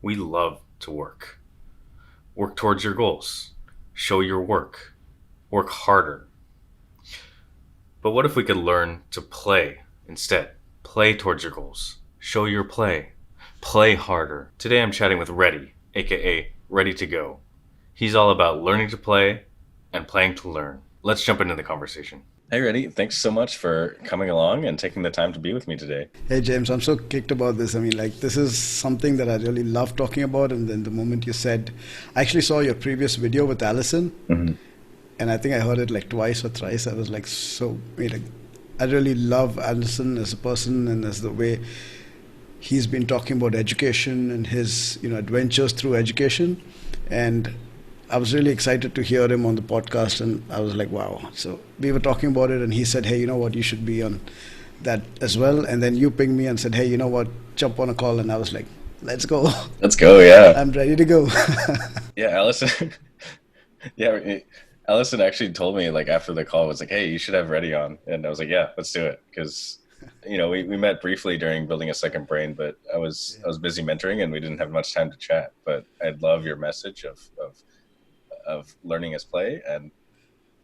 We love to work. Work towards your goals. Show your work. Work harder. But what if we could learn to play instead? Play towards your goals. Show your play. Play harder. Today I'm chatting with Reddy, aka Ready to Go. He's all about learning to play and playing to learn. Let's jump into the conversation. Hey, Reddy, thanks so much for coming along and taking the time to be with me today. Hey James, I'm so kicked about this. I mean, this is something that I really love talking about. And then the moment you said, I actually saw your previous video with Allison, and I think I heard it like twice or thrice. I was like, I really love Allison as a person and as the way he's been talking about education and his, adventures through education. And I was really excited to hear him on the podcast, and I was like, wow. So we were talking about it, and he said, hey, you know what, you should be on that as well. And then you pinged me and said, hey, you know what, jump on a call. And I was like, let's go. Let's go, yeah. I'm ready to go. Yeah, Allison. Yeah, Allison actually told me like after the call was like, hey, you should have Reddy on. And I was like, yeah, let's do it. Because, we met briefly during building a second brain, but I was busy mentoring and we didn't have much time to chat. But I love your message of learning as play, and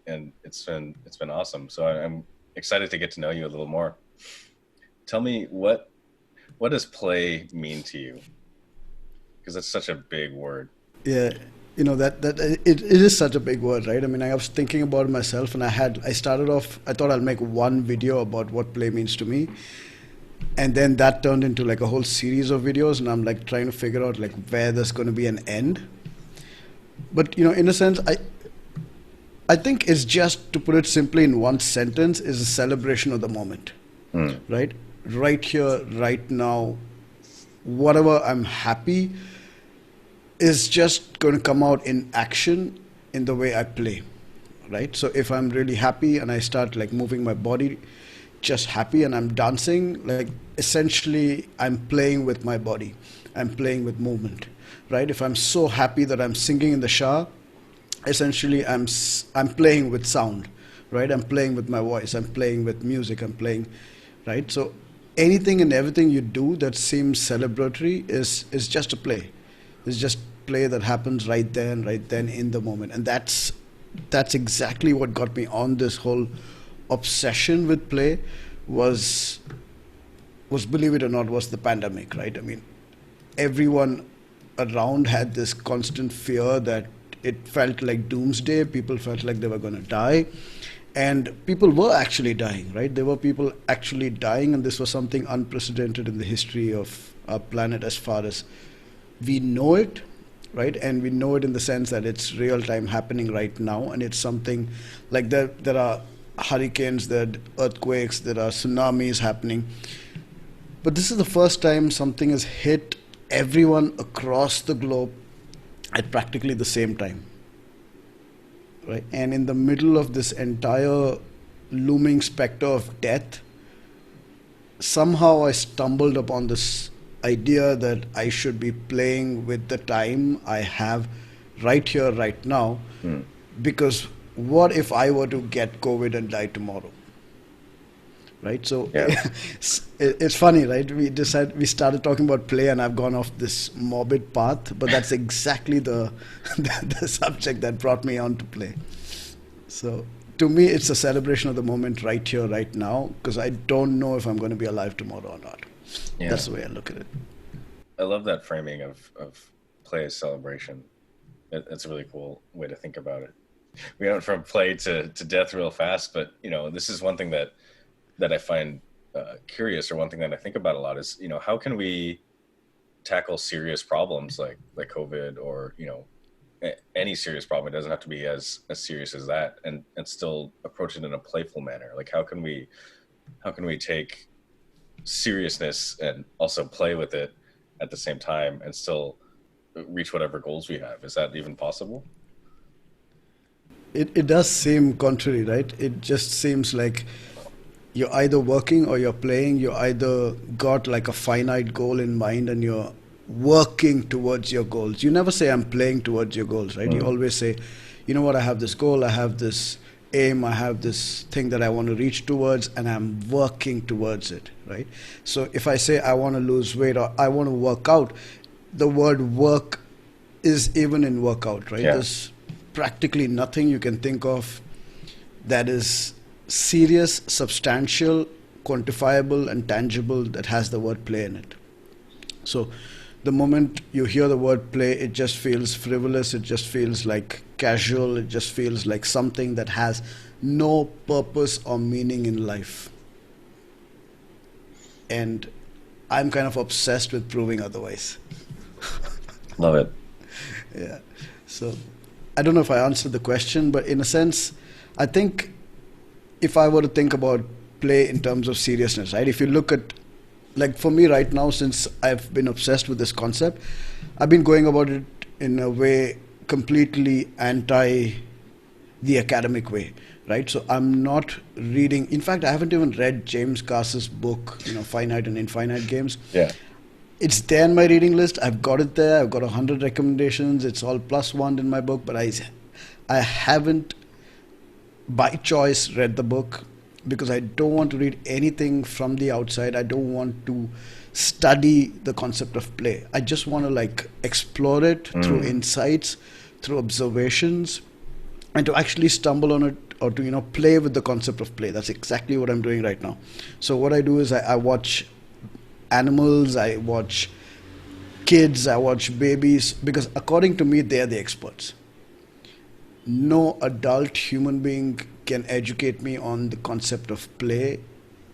it's been awesome. So I'm excited to get to know you a little more. Tell me what does play mean to you? Because it's such a big word. Yeah, it is such a big word, right? I mean, I was thinking about it myself, and I started off, I thought I'll make one video about what play means to me, and then that turned into like a whole series of videos, and I'm like trying to figure out like where there's going to be an end. But in a sense, I think it's just, to put it simply in one sentence, is a celebration of the moment, right? Right here, right now, whatever I'm happy is just going to come out in action in the way I play, right? So if I'm really happy and I start like moving my body, just happy, and I'm dancing, like essentially I'm playing with my body. I'm playing with movement, right? If I'm so happy that I'm singing in the shower, essentially I'm playing with sound, right? I'm playing with my voice. I'm playing with music. I'm playing, right? So anything and everything you do that seems celebratory is just a play. It's just play that happens right there and right then in the moment. And that's exactly what got me on this whole obsession with play was, believe it or not, was the pandemic, right? I mean, everyone around had this constant fear that it felt like doomsday. People felt like they were going to die, and people were actually dying, right? There were people actually dying, and this was something unprecedented in the history of our planet as far as we know it, right? And we know it in the sense that it's real time happening right now, and it's something like there are hurricanes, there are earthquakes, there are tsunamis happening. But this is the first time something has hit everyone across the globe at practically the same time, right? And in the middle of this entire looming specter of death, somehow I stumbled upon this idea that I should be playing with the time I have right here, right now, because what if I were to get COVID and die tomorrow? Right, so yeah. It's funny, right? We started talking about play, and I've gone off this morbid path, but that's exactly the subject that brought me on to play. So to me, it's a celebration of the moment right here, right now, because I don't know if I'm going to be alive tomorrow or not. Yeah. That's the way I look at it. I love that framing of play as celebration. It's a really cool way to think about it. We went from play to death real fast, but this is one thing that I find curious, or one thing that I think about a lot is, how can we tackle serious problems like COVID, or, any serious problem? It doesn't have to be as serious as that, and still approach it in a playful manner. Like, how can we take seriousness and also play with it at the same time and still reach whatever goals we have? Is that even possible? It does seem contrary, right? It just seems like you're either working or you're playing. You either got like a finite goal in mind and you're working towards your goals. You never say I'm playing towards your goals, right? You always say, you know what, I have this goal, I have this aim, I have this thing that I want to reach towards, and I'm working towards it, right? So if I say I want to lose weight or I want to work out, the word work is even in workout, right? Yeah. There's practically nothing you can think of that is serious, substantial, quantifiable, and tangible that has the word play in it. So the moment you hear the word play, it just feels frivolous, it just feels like casual, it just feels like something that has no purpose or meaning in life. And I'm kind of obsessed with proving otherwise. Love it. Yeah. So I don't know if I answered the question, but in a sense, I think if I were to think about play in terms of seriousness, right? If you look at, like for me right now, since I've been obsessed with this concept, I've been going about it in a way completely anti the academic way, right? So I'm not reading. In fact, I haven't even read James Cass's book, Finite and Infinite Games. Yeah. It's there in my reading list. I've got it there. I've got 100 recommendations. It's all +1 in my book, but I haven't by choice read the book because I don't want to read anything from the outside. I don't want to study the concept of play. I just want to like explore it through insights, through observations, and to actually stumble on it or to play with the concept of play. That's exactly what I'm doing right now. So what I do is I watch animals, I watch kids, I watch babies, because according to me, they are the experts. No adult human being can educate me on the concept of play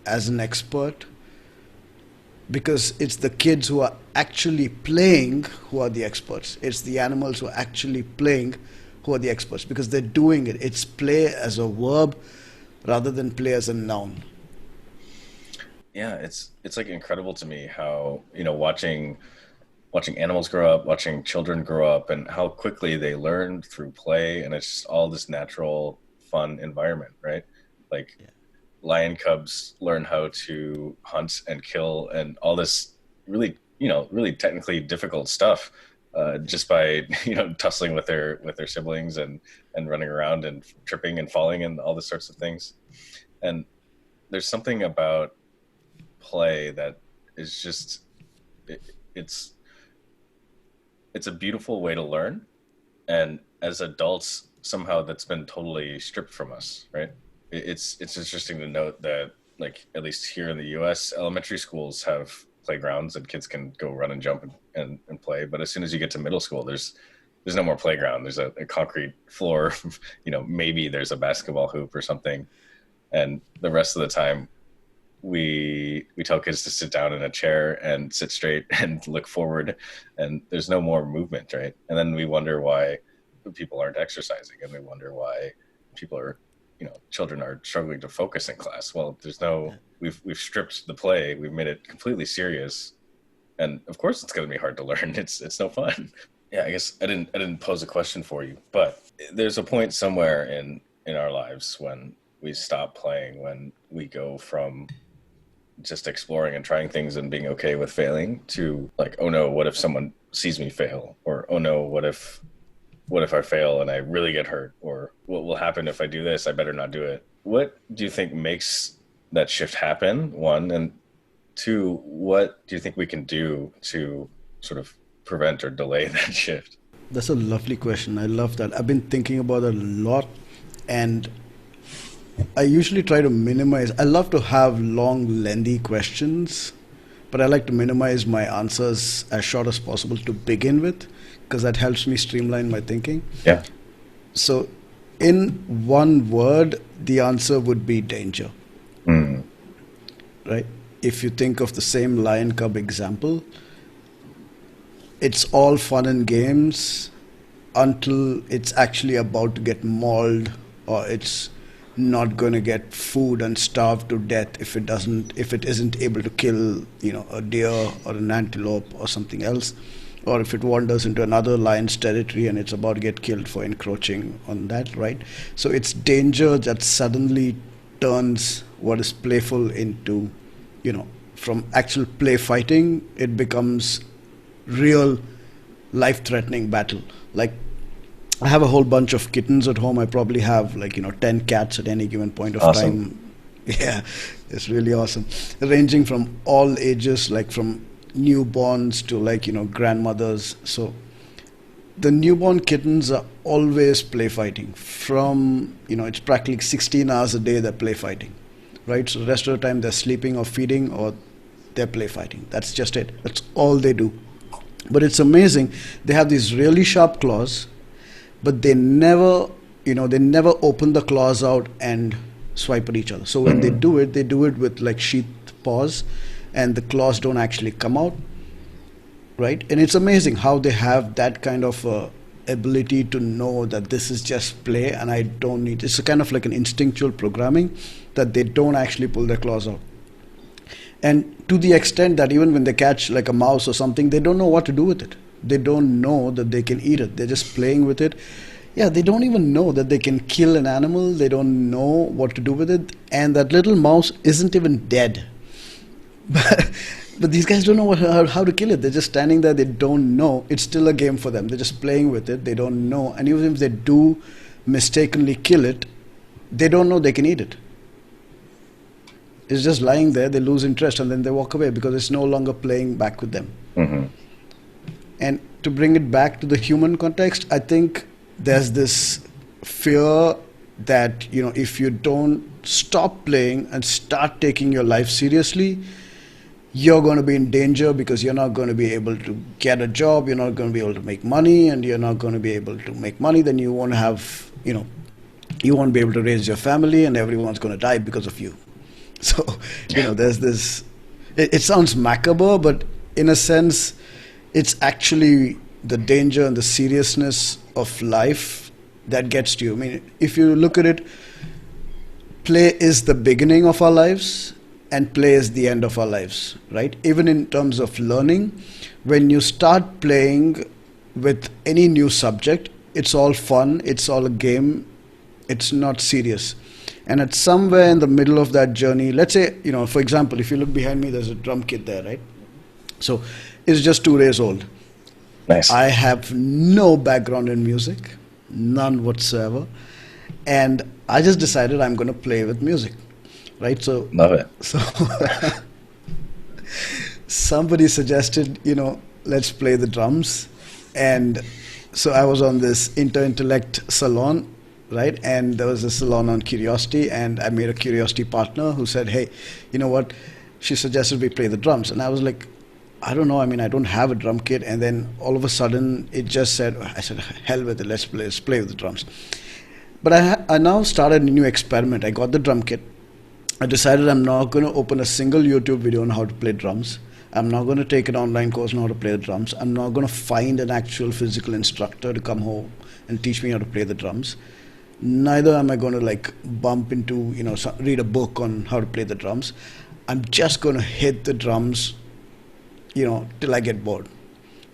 as an expert, because it's the kids who are actually playing who are the experts. It's the animals who are actually playing who are the experts, because they're doing it. It's play as a verb rather than play as a noun. Yeah, it's like incredible to me how, watching animals grow up, watching children grow up, and how quickly they learn through play, and it's just all this natural, fun environment, right? Like lion cubs learn how to hunt and kill, and all this really technically difficult stuff, just by tussling with their siblings and running around and tripping and falling and all this sorts of things. And there's something about play that is just it, it's it's a beautiful way to learn, and as adults somehow that's been totally stripped from us, right? It's interesting to note that, like, at least here in the US, elementary schools have playgrounds and kids can go run and jump and play, but as soon as you get to middle school, there's no more playground. There's a concrete floor. Maybe there's a basketball hoop or something, and the rest of the time we tell kids to sit down in a chair and sit straight and look forward, and there's no more movement, right? And then we wonder why people aren't exercising, and we wonder why people are children are struggling to focus in class. Well, there's no we've stripped the play, we've made it completely serious, and of course it's going to be hard to learn. It's no fun. Yeah, I guess I didn't pose a question for you, but there's a point somewhere in our lives when we stop playing, when we go from just exploring and trying things and being okay with failing to, like, oh no, what if someone sees me fail? Or, oh no, what if I fail and I really get hurt? Or what will happen if I do this? I better not do it. What do you think makes that shift happen? One, and two, what do you think we can do to sort of prevent or delay that shift? That's a lovely question. I love that. I've been thinking about it a lot, and I usually try to minimize. I love to have long, lengthy questions, but I like to minimize my answers as short as possible to begin with, because that helps me streamline my thinking. Yeah. So, in one word, the answer would be danger. Right? If you think of the same lion cub example, it's all fun and games until it's actually about to get mauled, or it's not going to get food and starve to death if it isn't able to kill a deer or an antelope or something else, or if it wanders into another lion's territory and it's about to get killed for encroaching on that, right? So it's danger that suddenly turns what is playful into, from actual play fighting, it becomes real life-threatening battle. Like, I have a whole bunch of kittens at home. I probably have 10 cats at any given point of Awesome. time. Yeah, it's really awesome. Ranging from all ages, like from newborns to like, grandmothers. So the newborn kittens are always play fighting from, it's practically 16 hours a day they're play fighting, right? So the rest of the time they're sleeping or feeding or they're play fighting. That's just it. That's all they do. But it's amazing. They have these really sharp claws, but they never open the claws out and swipe at each other. So when they do it with like sheath paws, and the claws don't actually come out, right? And it's amazing how they have that kind of ability to know that this is just play and I don't need. It's a kind of like an instinctual programming that they don't actually pull their claws out. And to the extent that even when they catch like a mouse or something, they don't know what to do with it. They don't know that they can eat it. They're just playing with it. Yeah, they don't even know that they can kill an animal. They don't know what to do with it. And that little mouse isn't even dead. But these guys don't know how to kill it. They're just standing there. They don't know. It's still a game for them. They're just playing with it. They don't know. And even if they do mistakenly kill it, they don't know they can eat it. It's just lying there. They lose interest and then they walk away because it's no longer playing back with them. Mm-hmm. And to bring it back to the human context, I think there's this fear that, if you don't stop playing and start taking your life seriously, you're going to be in danger because you're not going to be able to get a job, you're not going to be able to make money, and you're not going to be able to make money, then you won't have, you won't be able to raise your family and everyone's going to die because of you. So, there's this, it sounds macabre, but in a sense, it's actually the danger and the seriousness of life that gets to you. I mean, if you look at it, play is the beginning of our lives and play is the end of our lives, right? Even in terms of learning, when you start playing with any new subject, it's all fun, it's all a game, it's not serious. And at somewhere in the middle of that journey, let's say, for example, if you look behind me, there's a drum kit there, right? So it's just 2 days old. Nice. I have no background in music, none whatsoever. And I just decided I'm going to play with music, right? So love it. So somebody suggested, let's play the drums. And so I was on this Intellect salon, right? And there was a salon on Curiosity, and I made a Curiosity partner who said, hey, you know what? She suggested we play the drums. And I was like, I don't know. I mean, I don't have a drum kit. And then all of a sudden, it just said, I said, hell with it. Let's play with the drums. But I now started a new experiment. I got the drum kit. I decided I'm not going to open a single YouTube video on how to play drums. I'm not going to take an online course on how to play the drums. I'm not going to find an actual physical instructor to come home and teach me how to play the drums. Neither am I going to like bump into, read a book on how to play the drums. I'm just going to hit the drums, till I get bored,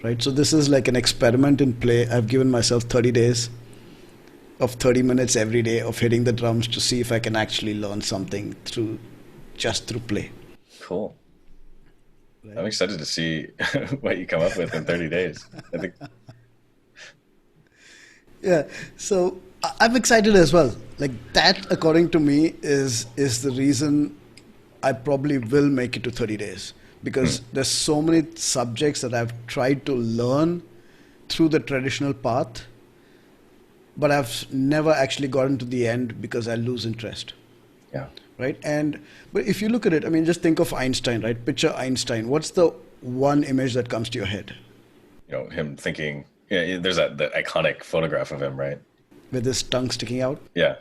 right? So this is like an experiment in play. I've given myself 30 days of 30 minutes every day of hitting the drums to see if I can actually learn something through play. Cool. Right? I'm excited to see what you come up with in 30 days. I think. Yeah. So I'm excited as well. Like that, according to me, is the reason I probably will make it to 30 days. Because there's so many subjects that I've tried to learn through the traditional path, but I've never actually gotten to the end because I lose interest. Yeah. Right? But if you look at it, I mean, just think of Einstein, right? Picture Einstein. What's the one image that comes to your head? Him thinking, there's that iconic photograph of him, right? With his tongue sticking out? Yeah.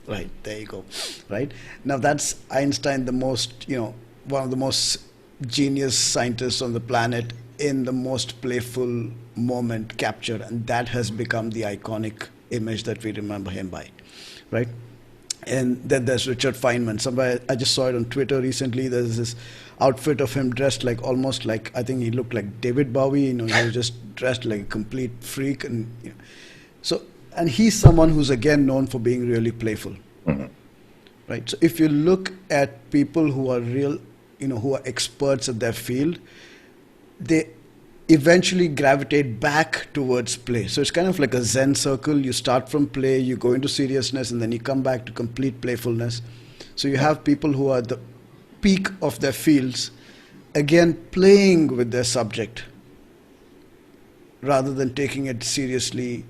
Right, there you go. Right? Now that's Einstein, the most, one of the most genius scientists on the planet in the most playful moment captured, and that has become the iconic image that we remember him by, right? And then there's Richard Feynman. Somewhere I just saw it on Twitter recently. There's this outfit of him dressed like almost like, I think he looked like David Bowie. He was just dressed like a complete freak, and so, and he's someone who's again known for being really playful, right? So if you look at people who are who are experts at their field, they eventually gravitate back towards play. So it's kind of like a Zen circle. You start from play, you go into seriousness, and then you come back to complete playfulness. So you have people who are at the peak of their fields, again playing with their subject rather than taking it seriously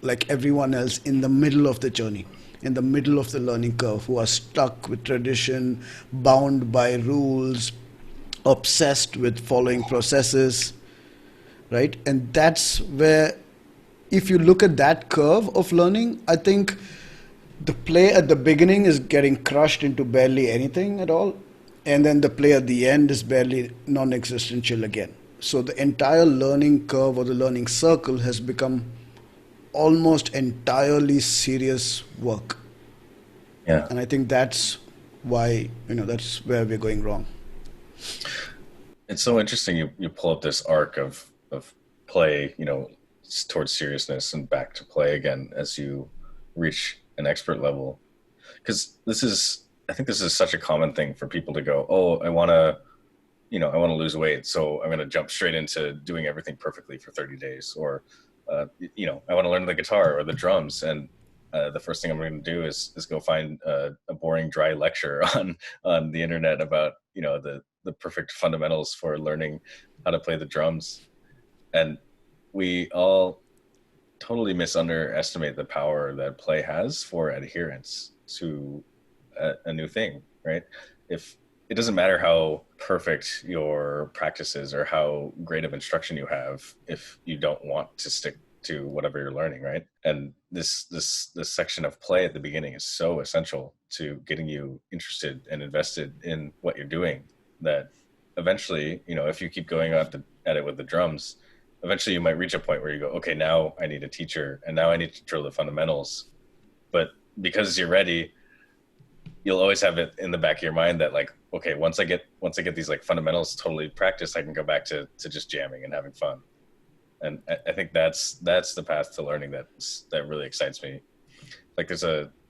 like everyone else in the middle of the journey, in the middle of the learning curve, who are stuck with tradition, bound by rules, obsessed with following processes, right? And that's where, if you look at that curve of learning, I think the play at the beginning is getting crushed into barely anything at all, and then the play at the end is barely non-existential again. So the entire learning curve or the learning circle has become almost entirely serious work. Yeah. And I think that's why, that's where we're going wrong. It's so interesting you pull up this arc of play, towards seriousness and back to play again as you reach an expert level. Because I think this is such a common thing for people to go, oh, I want to lose weight, so I'm going to jump straight into doing everything perfectly for 30 days. Or, I want to learn the guitar or the drums. And the first thing I'm going to do is go find a boring, dry lecture on the internet about, the perfect fundamentals for learning how to play the drums. And we all totally misunderestimate the power that play has for adherence to a new thing, right? If it doesn't matter how perfect your practice is or how great of instruction you have, if you don't want to stick to whatever you're learning, right? And this section of play at the beginning is so essential to getting you interested and invested in what you're doing, that eventually, if you keep going at it with the drums, eventually you might reach a point where you go, okay, now I need a teacher and now I need to drill the fundamentals. But because you're ready, you'll always have it in the back of your mind that, like, okay, once I get these like fundamentals totally practiced, I can go back to just jamming and having fun. And I think that's the path to learning that really excites me. Like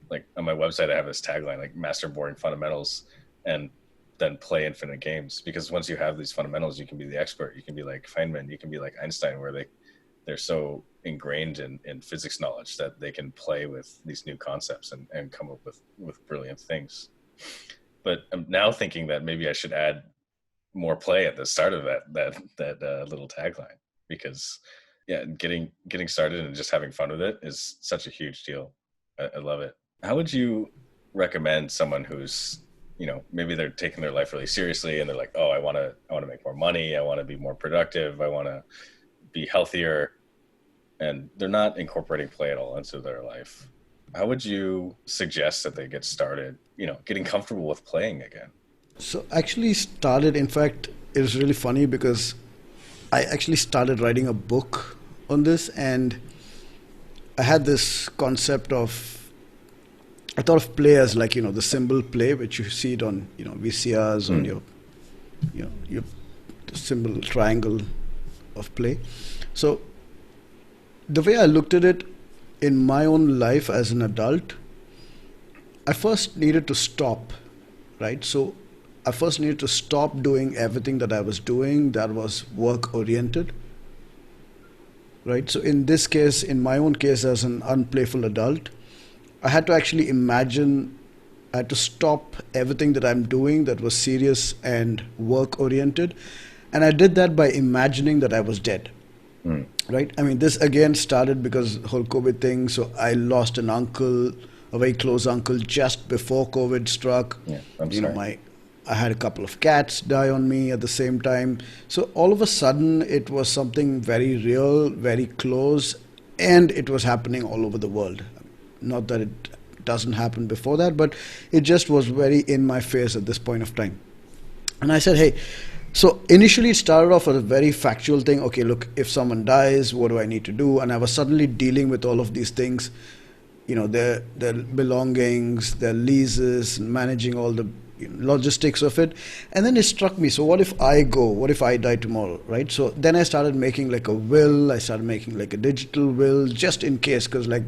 like on my website, I have this tagline, like, master boring fundamentals and then play infinite games. Because once you have these fundamentals, you can be the expert. You can be like Feynman, you can be like Einstein, where they're so ingrained in physics knowledge that they can play with these new concepts and come up with brilliant things. But I'm now thinking that maybe I should add more play at the start of that little tagline, because yeah, getting started and just having fun with it is such a huge deal. I love it. How would you recommend someone who's, maybe they're taking their life really seriously and they're like, oh, I want to make more money, I want to be more productive, I want to be healthier, and they're not incorporating play at all into their life? How would you suggest that they get started, getting comfortable with playing again? So actually started, in fact, it was really funny because I actually started writing a book on this, and I had this concept of, I thought of play as like, the symbol play, which you see it on, VCRs, on your symbol triangle of play. So the way I looked at it in my own life as an adult, I first needed to stop, right? So I first needed to stop doing everything that I was doing that was work oriented, right? So in this case, in my own case as an unplayful adult, I had to actually imagine, I had to stop everything that I'm doing that was serious and work oriented. And I did that by imagining that I was dead. Right? I mean, this again started because the whole COVID thing. So I lost an uncle, a very close uncle, just before COVID struck. Yeah, I'm sorry. I had a couple of cats die on me at the same time. So all of a sudden, it was something very real, very close, and it was happening all over the world. Not that it doesn't happen before that, but it just was very in my face at this point of time. And I said, hey, so initially it started off as a very factual thing. Okay, look, if someone dies, what do I need to do? And I was suddenly dealing with all of these things, their belongings, their leases, managing all the logistics of it. And then it struck me, so what if I go? What if I die tomorrow, right? So then I started making like a will. I started making like a digital will just in case, because like,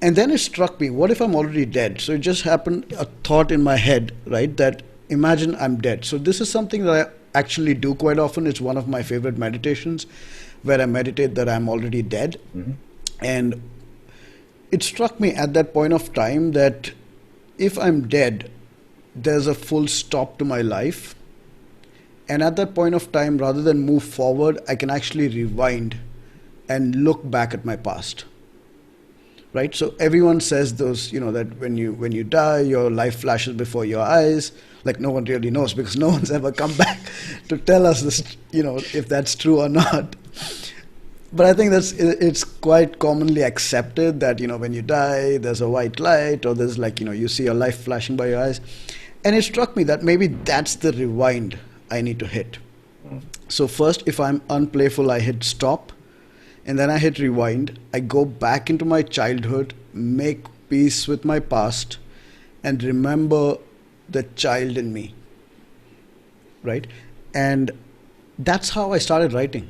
and then it struck me, what if I'm already dead? So it just happened, a thought in my head, right, that imagine I'm dead. So this is something that I actually do quite often. It's one of my favorite meditations, where I meditate that I'm already dead. Mm-hmm. And it struck me at that point of time that if I'm dead, there's a full stop to my life. And at that point of time, rather than move forward, I can actually rewind and look back at my past. Right? So everyone says those, that when you die, your life flashes before your eyes. Like no one really knows because no one's ever come back to tell us this, if that's true or not. But I think it's quite commonly accepted that, when you die, there's a white light or there's like, you see your life flashing by your eyes. And it struck me that maybe that's the rewind I need to hit. So first, if I'm unplayful, I hit stop. And then I hit rewind. I go back into my childhood, make peace with my past, and remember the child in me. Right? And that's how I started writing.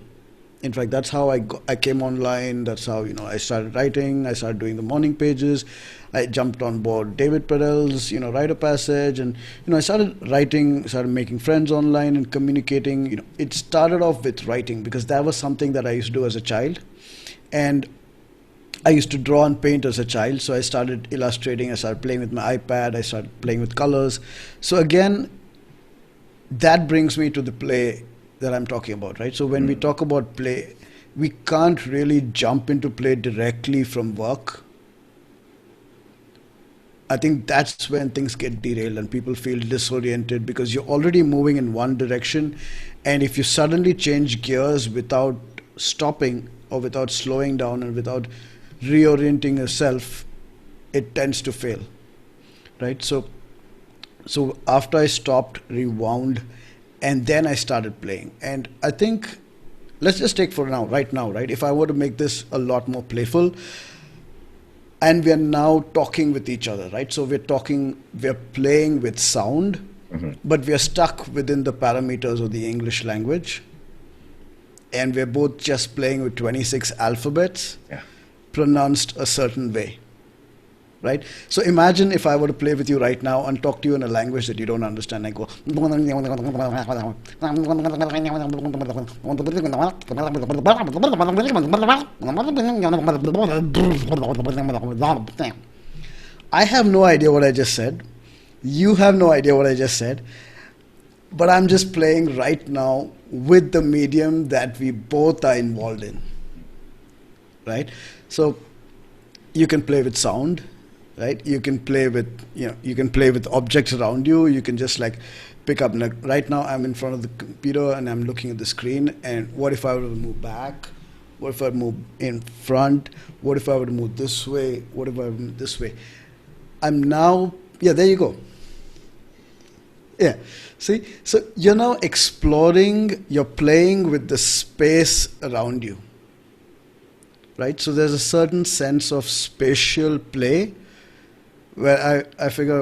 In fact, that's how I came online. That's how, I started writing. I started doing the morning pages. I jumped on board David Perel's, Write a Passage. And, I started writing, started making friends online and communicating. It started off with writing because that was something that I used to do as a child. And I used to draw and paint as a child. So I started illustrating. I started playing with my iPad. I started playing with colors. So again, that brings me to the play that I'm talking about, right? So when we talk about play, we can't really jump into play directly from work. I think that's when things get derailed and people feel disoriented because you're already moving in one direction. And if you suddenly change gears without stopping or without slowing down and without reorienting yourself, it tends to fail, right? So after I stopped, rewound, and then I started playing. And I think, let's just take for now, right? If I were to make this a lot more playful, and we are now talking with each other, right? So we're playing with sound, but we are stuck within the parameters of the English language. And we're both just playing with 26 alphabets pronounced a certain way. Right? So imagine if I were to play with you right now and talk to you in a language that you don't understand. I go, I have no idea what I just said. You have no idea what I just said. But I'm just playing right now with the medium that we both are involved in. Right? So you can play with sound. Right? You can play with objects around you. You can just like pick up. Right now, I'm in front of the computer and I'm looking at the screen. And what if I were to move back? What if I move in front? What if I were to move this way? What if I move this way? I'm now, there you go. Yeah, see? So you're now exploring, you're playing with the space around you. Right? So there's a certain sense of spatial play where I figure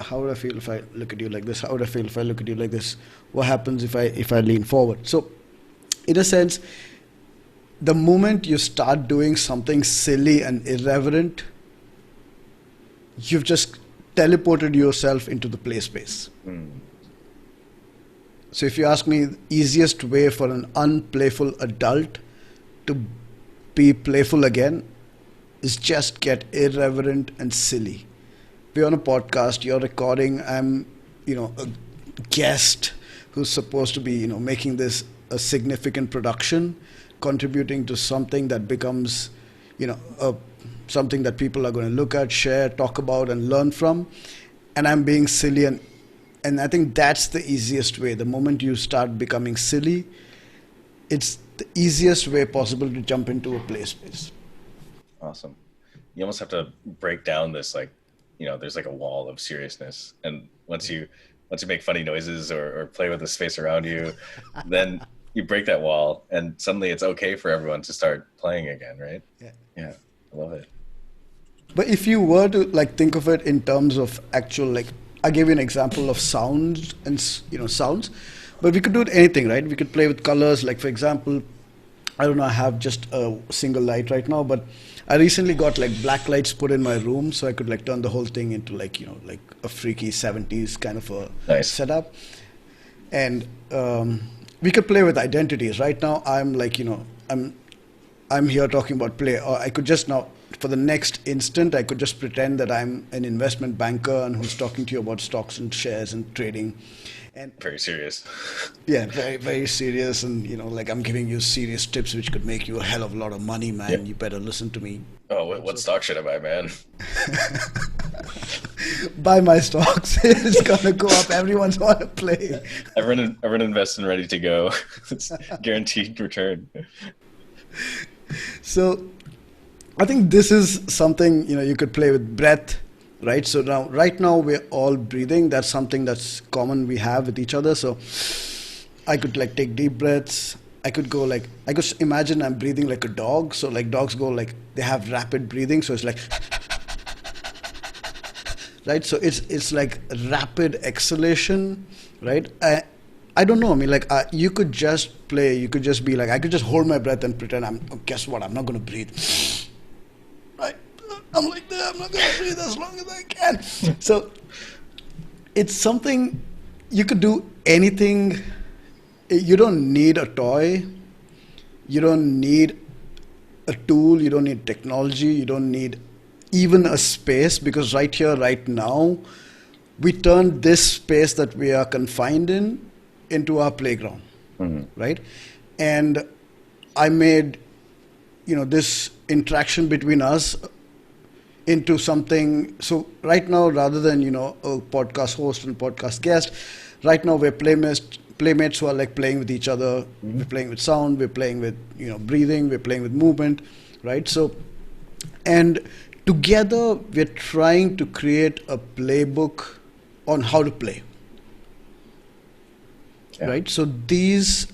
how would I feel if I look at you like this? How would I feel if I look at you like this? What happens if I lean forward? So in a sense, the moment you start doing something silly and irreverent, you've just teleported yourself into the play space. So if you ask me, the easiest way for an unplayful adult to be playful again is just get irreverent and silly. We're on a podcast, you're recording, I'm, a guest who's supposed to be, making this a significant production, contributing to something that becomes, something that people are going to look at, share, talk about, and learn from. And I'm being silly, and I think that's the easiest way. The moment you start becoming silly, it's the easiest way possible to jump into a play space. Awesome. You almost have to break down this, like, there's like a wall of seriousness. And once you make funny noises or play with the space around you, then you break that wall and suddenly it's okay for everyone to start playing again, right? Yeah. I love it. But if you were to think of it in terms of actual, I gave you an example of sounds and, sounds, but we could do anything, right? We could play with colors. Like, for example, I don't know, I have just a single light right now, but I recently got black lights put in my room so I could turn the whole thing into a freaky 70s kind of a setup. And we could play with identities. Right now I'm I'm here talking about play, or I could just now for the next instant, I could just pretend that I'm an investment banker and who's talking to you about stocks and shares and trading. And Very serious. yeah, very, very serious. And, like I'm giving you serious tips which could make you a hell of a lot of money, Yeah. man. You better listen to me. Oh, You know, what so stock should I buy, man? buy my stocks. It's gonna go up. Everyone's on a play. Everyone invest in Ready to Go. It's guaranteed return. So I think this is something, you could play with breath, right? So now, right now, we're all breathing. That's something that's common we have with each other. So I could like take deep breaths. I could go like, I could imagine I'm breathing like a dog. So like dogs go like, they have rapid breathing. So it's like, right? So it's like rapid exhalation, right? I don't know. I mean, like you could just play. You could just be like, I could just hold my breath and pretend guess what? I'm not going to breathe. Right? I'm like that. I'm not going to breathe as long as I can. So it's something you could do anything. You don't need a toy. You don't need a tool. You don't need technology. You don't need even a space, because right here, right now, we turn this space that we are confined in into our playground, right? And I made, this interaction between us into something. So right now, rather than, a podcast host and podcast guest, right now we're playmates who are like playing with each other. We're playing with sound. We're playing with, breathing. We're playing with movement, right? So, and together we're trying to create a playbook on how to play. Yeah. Right? So these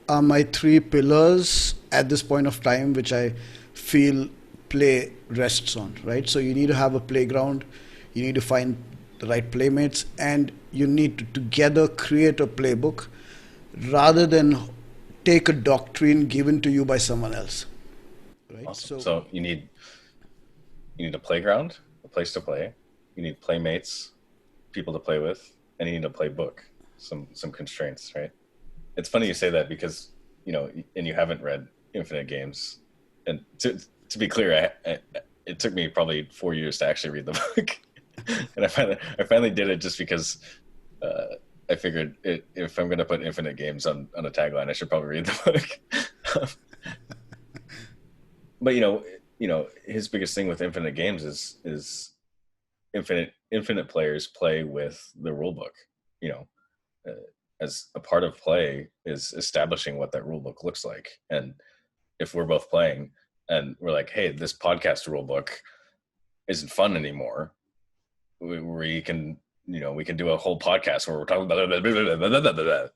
are my three pillars at this point of time, which I feel play rests on, right? So you need to have a playground, you need to find the right playmates, and you need to together create a playbook rather than take a doctrine given to you by someone else. Right? Awesome. So you need a playground, a place to play. You need playmates, people to play with, and you need a playbook. Some constraints, right? It's funny you say that because and you haven't read Infinite Games, and to be clear, it took me probably 4 years to actually read the book, and I finally did it just because I figured if I'm going to put Infinite Games on a tagline, I should probably read the book. But his biggest thing with Infinite Games is infinite players play with the rule book. As a part of play is establishing what that rule book looks like. And if we're both playing and we're like, hey, this podcast rule book isn't fun anymore, we can do a whole podcast where we're talking about blah, blah, blah,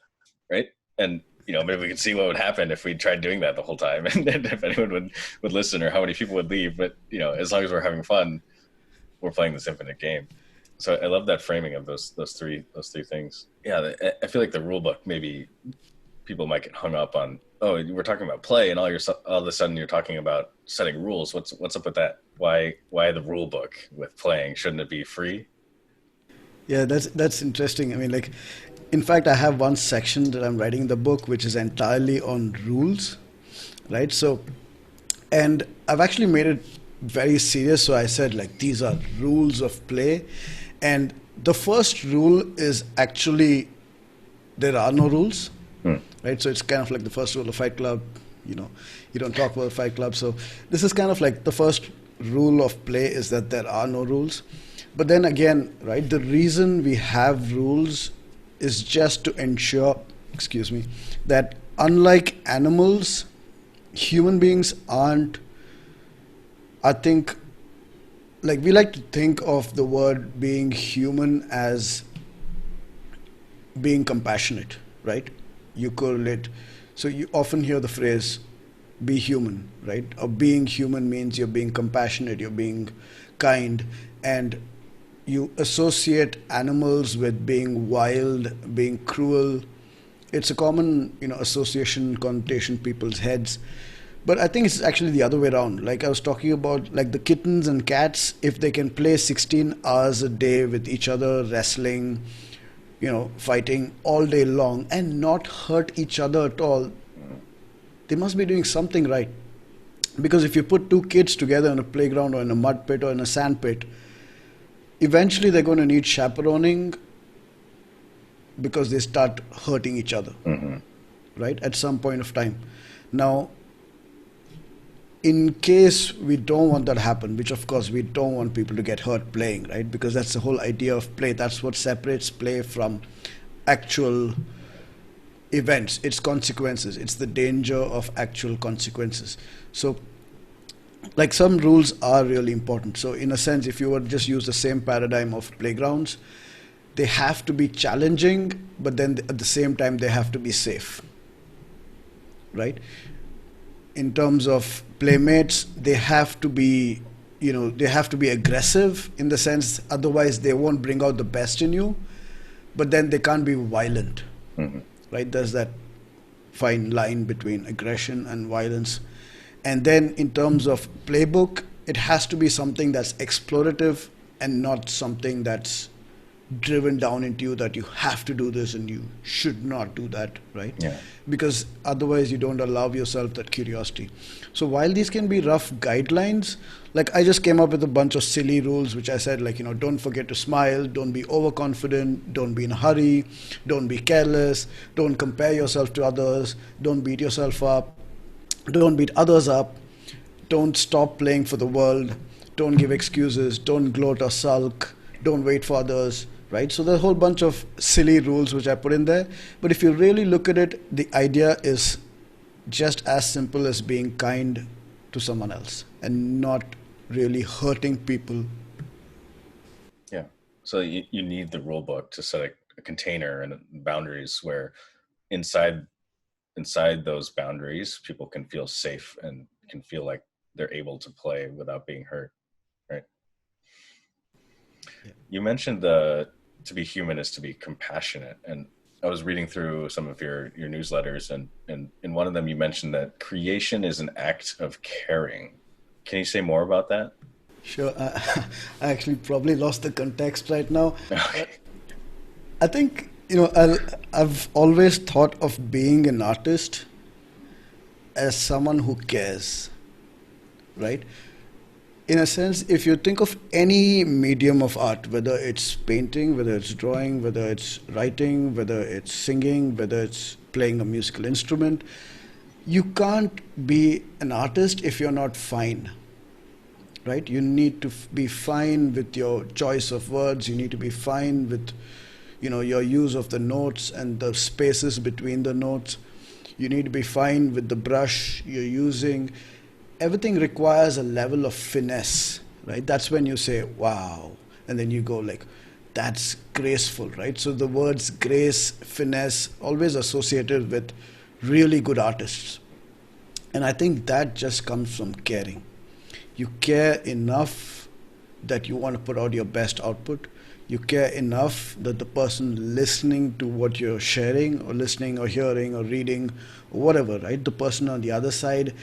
right? And maybe we can see what would happen if we tried doing that the whole time, and if anyone would listen or how many people would leave. But as long as we're having fun, we're playing this infinite game. So I love that framing of those three things. Yeah, I feel like the rule book, maybe people might get hung up on. Oh, we're talking about play, and all of a sudden you're talking about setting rules. What's up with that? Why the rule book with playing? Shouldn't it be free? Yeah, that's interesting. I mean, like, in fact, I have one section that I'm writing in the book which is entirely on rules, right? So, and I've actually made it very serious. So I said, like, these are rules of play. And the first rule is actually there are no rules, right? So it's kind of like the first rule of Fight Club, you don't talk about Fight Club. So this is kind of like the first rule of play is that there are no rules. But then again, right, the reason we have rules is just to ensure, that unlike animals, human beings aren't, I think, like we like to think of the word being human as being compassionate, right? You correlate. So you often hear the phrase, be human, right? Or being human means you're being compassionate, you're being kind, and you associate animals with being wild, being cruel. It's a common, association, connotation in people's heads. But I think it's actually the other way around. Like I was talking about, like the kittens and cats, if they can play 16 hours a day with each other, wrestling, fighting all day long and not hurt each other at all, they must be doing something right. Because if you put two kids together in a playground or in a mud pit or in a sand pit, eventually they're going to need chaperoning because they start hurting each other, Hmm. right? At some point of time. Now, in case we don't want that to happen, which of course we don't want people to get hurt playing, right? Because that's the whole idea of play. That's what separates play from actual events. It's consequences. It's the danger of actual consequences. So, like, some rules are really important. So, in a sense, if you were to just use the same paradigm of playgrounds, they have to be challenging, but then at the same time they have to be safe, right? In terms of playmates, they have to be, they have to be aggressive in the sense, otherwise they won't bring out the best in you, but then they can't be violent, Hmm. right? There's that fine line between aggression and violence. And then in terms of playbook, it has to be something that's explorative and not something that's driven down into you that you have to do this and you should not do that, right? Yeah. Because otherwise you don't allow yourself that curiosity. So while these can be rough guidelines, like I just came up with a bunch of silly rules which I said, like, don't forget to smile, don't be overconfident, don't be in a hurry, don't be careless, don't compare yourself to others, don't beat yourself up, don't beat others up, don't stop playing for the world, don't give excuses, don't gloat or sulk, don't wait for others, right? So there's a whole bunch of silly rules which I put in there. But if you really look at it, the idea is just as simple as being kind to someone else and not really hurting people. Yeah. So you need the rule book to set a container and boundaries where inside inside those boundaries, people can feel safe and can feel like they're able to play without being hurt. Right. Yeah. You mentioned the to be human is to be compassionate, and I was reading through some of your newsletters, and in one of them you mentioned that creation is an act of caring. Can you say more about that? Sure. I actually probably lost the context right now. Okay. But I think, I've always thought of being an artist as someone who cares, right? In a sense, if you think of any medium of art, whether it's painting, whether it's drawing, whether it's writing, whether it's singing, whether it's playing a musical instrument, you can't be an artist if you're not fine, right? You need to be fine with your choice of words. You need to be fine with, your use of the notes and the spaces between the notes. You need to be fine with the brush you're using. Everything requires a level of finesse, right? That's when you say, wow. And then you go like, that's graceful, right? So the words grace, finesse, always associated with really good artists. And I think that just comes from caring. You care enough that you want to put out your best output. You care enough that the person listening to what you're sharing, or listening or hearing or reading or whatever, right? The person on the other side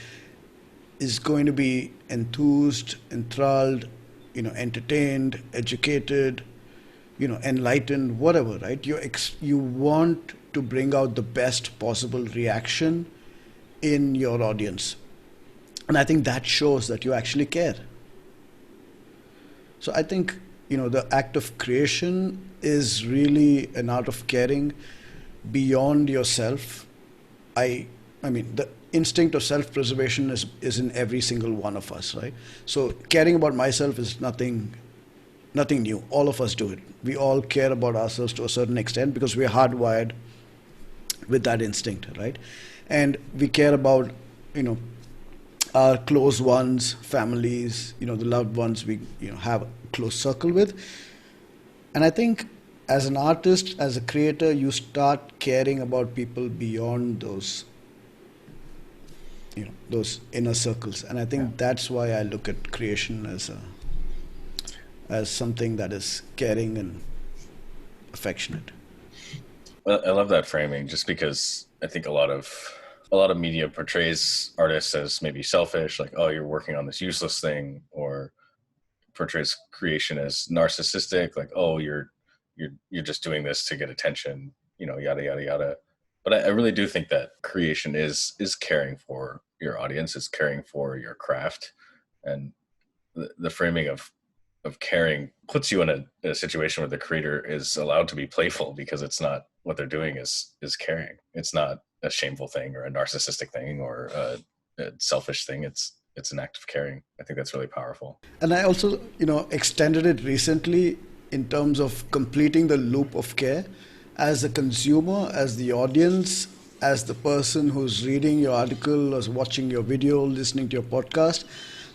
is going to be enthused, enthralled, entertained, educated, enlightened, whatever, right? You want to bring out the best possible reaction in your audience. And I think that shows that you actually care. So I think, the act of creation is really an art of caring beyond yourself. I mean, the instinct of self-preservation is in every single one of us, right? So caring about myself is nothing new. All of us do it. We all care about ourselves to a certain extent because we're hardwired with that instinct, right? And we care about, you know, our close ones, families, the loved ones we have a close circle with. And I think as an artist, as a creator, you start caring about people beyond those inner circles. And I Yeah. think that's why I look at creation as something that is caring and affectionate. Well, I love that framing just because I think a lot of media portrays artists as maybe selfish, like, oh, you're working on this useless thing, or portrays creation as narcissistic, like, oh, you're just doing this to get attention, yada yada yada. But I really do think that creation is caring for your audience, it's caring for your craft. And the framing of caring puts you in a situation where the creator is allowed to be playful, because it's not, what they're doing is caring. It's not a shameful thing or a narcissistic thing or a selfish thing. It's an act of caring. I think that's really powerful. And I also, extended it recently in terms of completing the loop of care as a consumer, as the audience, as the person who's reading your article or watching your video, listening to your podcast.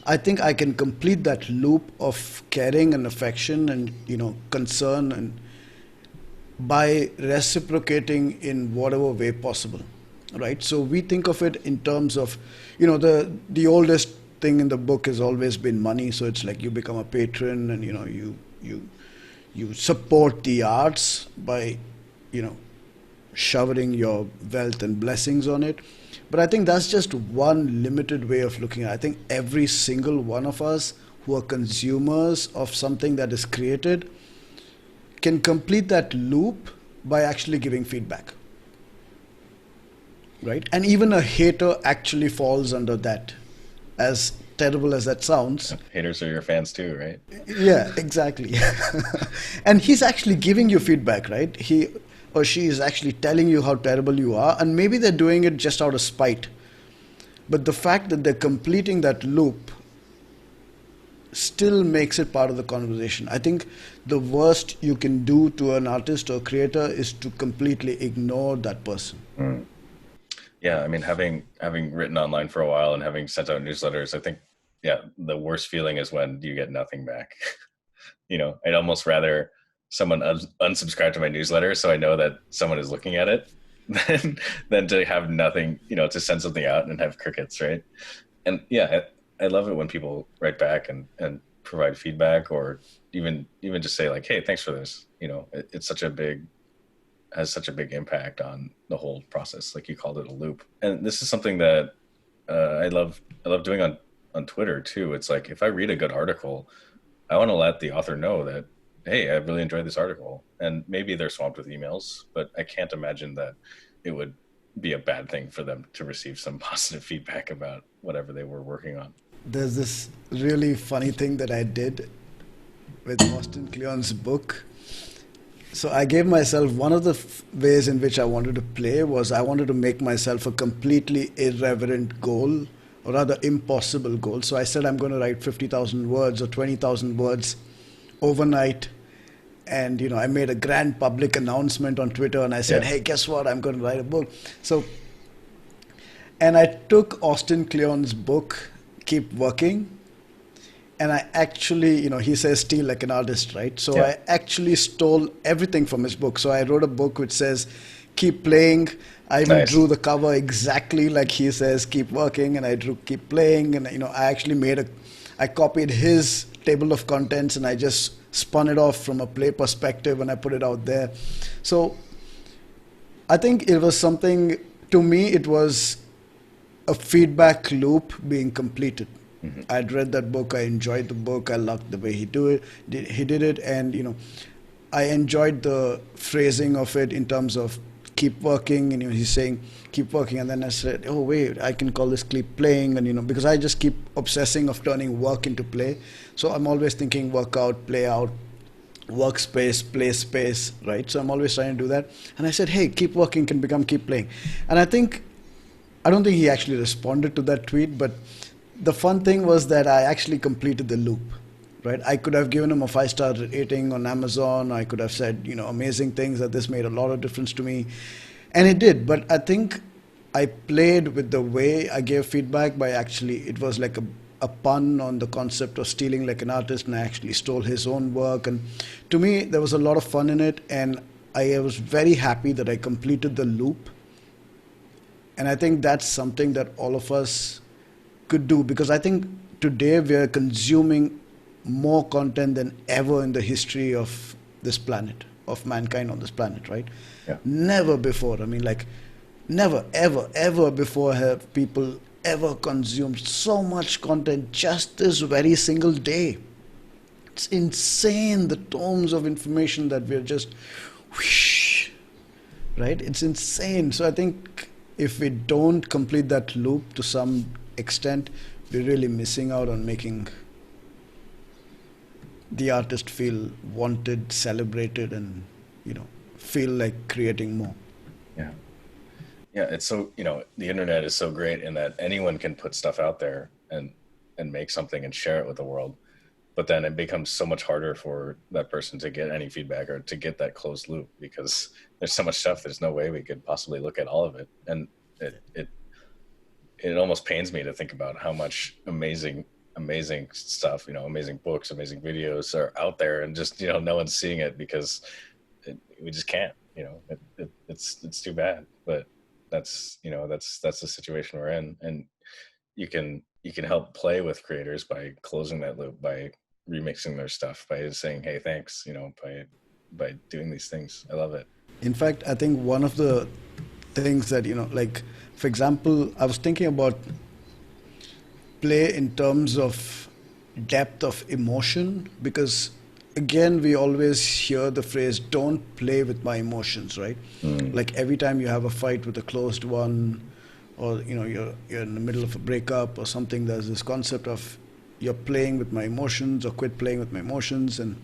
I think I can complete that loop of caring and affection and, concern, and by reciprocating in whatever way possible, right? So we think of it in terms of, the oldest thing in the book has always been money. So it's like you become a patron, and you support the arts by, showering your wealth and blessings on it. But I think that's just one limited way of looking at it. I think every single one of us who are consumers of something that is created can complete that loop by actually giving feedback, right? And even a hater actually falls under that, as terrible as that sounds. Haters are your fans too, right? Yeah, exactly. And he's actually giving you feedback, right? He or she is actually telling you how terrible you are, and maybe they're doing it just out of spite. But the fact that they're completing that loop still makes it part of the conversation. I think the worst you can do to an artist or creator is to completely ignore that person. Mm. Yeah, I mean, having written online for a while and having sent out newsletters, I think, yeah, the worst feeling is when you get nothing back. I'd almost rather someone unsubscribe to my newsletter so I know that someone is looking at it than to have nothing, to send something out and have crickets, right? And yeah, I love it when people write back and provide feedback, or even just say like, hey, thanks for this. It's has such a big impact on the whole process. Like you called it a loop. And this is something that I love doing on Twitter too. It's like, if I read a good article, I want to let the author know that, hey, I really enjoyed this article. And maybe they're swamped with emails, but I can't imagine that it would be a bad thing for them to receive some positive feedback about whatever they were working on. There's this really funny thing that I did with Austin Kleon's book. So I gave myself, one of the ways in which I wanted to play was I wanted to make myself a completely irreverent goal, or rather impossible goal. So I said I'm going to write 50,000 words or 20,000 words overnight. And, I made a grand public announcement on Twitter, and I said, hey, guess what? I'm going to write a book. And I took Austin Kleon's book, Keep Working, and I actually, he says steal like an artist, right? So I actually stole everything from his book. So I wrote a book which says, keep playing. I even drew the cover exactly like he says, keep working, and I drew keep playing. And, I actually I copied his table of contents and I just spun it off from a play perspective and I put it out there. So I think it was something, to me, it was a feedback loop being completed. Mm-hmm. I'd read that book, I enjoyed the book, I loved the way he did it, and I enjoyed the phrasing of it in terms of keep working, and he's saying keep working, and then I said, oh wait, I can call this keep playing, and because I just keep obsessing of turning work into play. So I'm always thinking work out, play out, workspace, play space, right? So I'm always trying to do that. And I said, hey, keep working can become keep playing. And I don't think he actually responded to that tweet, but the fun thing was that I actually completed the loop, right? I could have given him a 5-star rating on Amazon. I could have said, amazing things, that this made a lot of difference to me. And it did. But I think I played with the way I gave feedback by it was like a pun on the concept of stealing like an artist, and I actually stole his own work. And to me, there was a lot of fun in it. And I was very happy that I completed the loop. And I think that's something that all of us could do, because I think today we are consuming more content than ever in the history of this planet, of mankind on this planet, right? Yeah. Never before. Never, ever, ever before have people ever consumed so much content just this very single day. It's insane, the tomes of information that we're just, whoosh, right? It's insane. So I think if we don't complete that loop to some extent, we're really missing out on making the artist feel wanted, celebrated, and feel like creating more. Yeah. Yeah, it's so, the internet is so great in that anyone can put stuff out there and make something and share it with the world. But then it becomes so much harder for that person to get any feedback or to get that closed loop because there's so much stuff. There's no way we could possibly look at all of it. And it almost pains me to think about how much amazing stuff, amazing books, amazing videos are out there, and just no one's seeing it because we just can't. It's too bad, but that's the situation we're in. And you can help play with creators by closing that loop, by remixing their stuff, by saying, hey, thanks, by doing these things. I love it. In fact, I think one of the things that, like, for example, I was thinking about play in terms of depth of emotion, because again we always hear the phrase don't play with my emotions, right? Mm. Like every time you have a fight with a closed one, or you're in the middle of a breakup or something, there's this concept of you're playing with my emotions, or quit playing with my emotions. And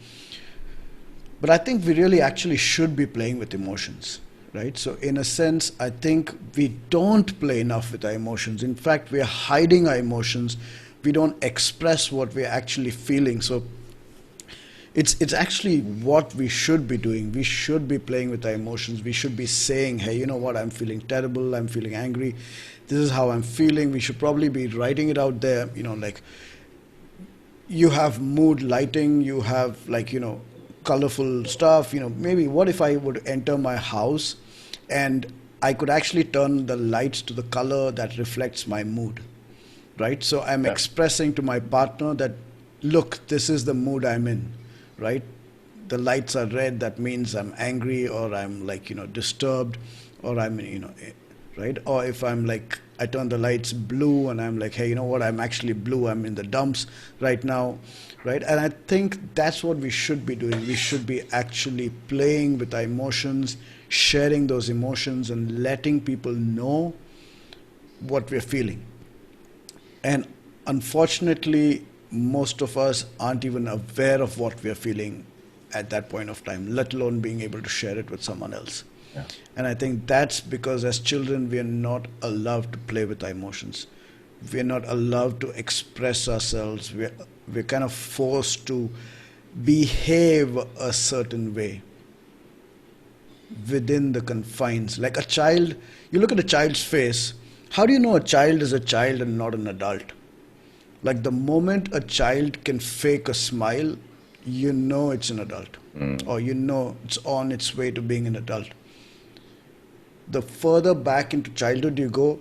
but I think we really actually should be playing with emotions, right? So in a sense, I think we don't play enough with our emotions. In fact, we are hiding our emotions. We don't express what we're actually feeling. So it's actually what we should be doing. We should be playing with our emotions. We should be saying, hey, you know what, I'm feeling terrible, I'm feeling angry, this is how I'm feeling. We should probably be writing it out there, like you have mood lighting, you have, like, colorful stuff. Maybe what if I would enter my house and I could actually turn the lights to the color that reflects my mood, right? So I'm Yeah. expressing to my partner that, look, this is the mood I'm in, right? The lights are red, that means I'm angry, or I'm, like, disturbed, or I'm, right? Or if I'm like, I turn the lights blue and I'm like, hey, you know what, I'm actually blue, I'm in the dumps right now, right? And I think that's what we should be doing. We should be actually playing with our emotions, sharing those emotions, and letting people know what we're feeling. And unfortunately, most of us aren't even aware of what we're feeling at that point of time, let alone being able to share it with someone else. Yeah. And I think that's because as children, we are not allowed to play with our emotions. We're not allowed to express ourselves. We're kind of forced to behave a certain way within the confines. Like a child, you look at a child's face, how do you know a child is a child and not an adult? Like the moment a child can fake a smile, you know it's an adult, Mm. or you know it's on its way to being an adult. The further back into childhood you go,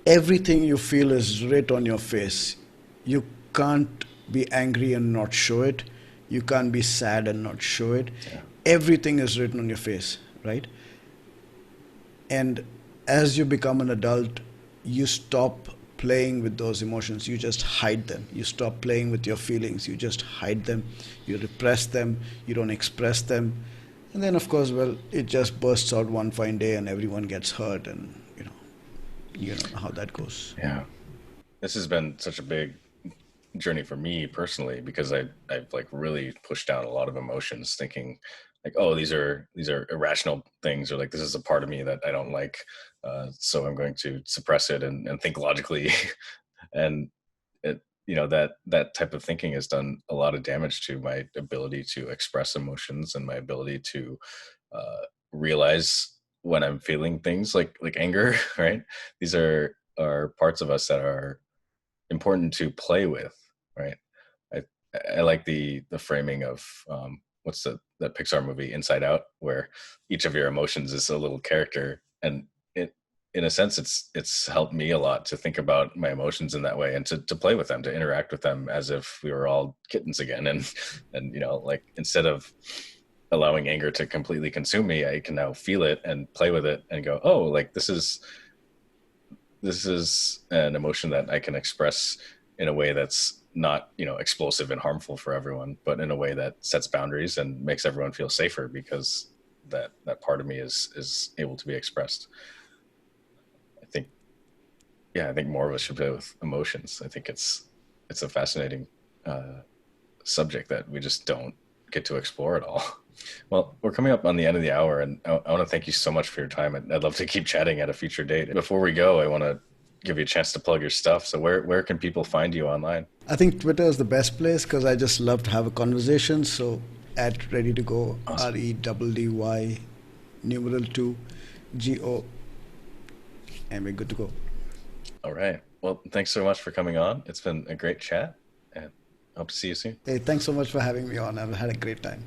everything you feel is writ on your face. You can't be angry and not show it. You can't be sad and not show it. Yeah. Everything is written on your face, right? And as you become an adult, you stop playing with those emotions. You just hide them. You stop playing with your feelings. You just hide them. You repress them. You don't express them. And then, of course, well, it just bursts out one fine day and everyone gets hurt. And, you know how that goes. Yeah. This has been such a big journey for me personally because I've like really pushed down a lot of emotions, thinking like, oh, these are irrational things, or like this is a part of me that I don't like, so I'm going to suppress it and think logically. And that type of thinking has done a lot of damage to my ability to express emotions and my ability to uh, realize when I'm feeling things like anger. Right? These are parts of us that are important to play with, right? I I like the framing of what's that Pixar movie Inside Out, where each of your emotions is a little character, and it in a sense it's helped me a lot to think about my emotions in that way and to play with them, to interact with them as if we were all kittens again, and like instead of allowing anger to completely consume me, I can now feel it and play with it and go, oh, like this is an emotion that I can express in a way that's not, explosive and harmful for everyone, but in a way that sets boundaries and makes everyone feel safer because that part of me is able to be expressed. yeah, I think more of us should play with emotions. I think it's a fascinating subject that we just don't get to explore at all. Well, we're coming up on the end of the hour, and I want to thank you so much for your time. I'd love to keep chatting at a future date. Before we go, I want to give you a chance to plug your stuff. So where can people find you online? I think Twitter is the best place because I just love to have a conversation. So at ready to go, Awesome. REDDY numeral 2 GO, and we're good to go. All right. Well, thanks so much for coming on. It's been a great chat, and hope to see you soon. Hey, thanks so much for having me on. I've had a great time.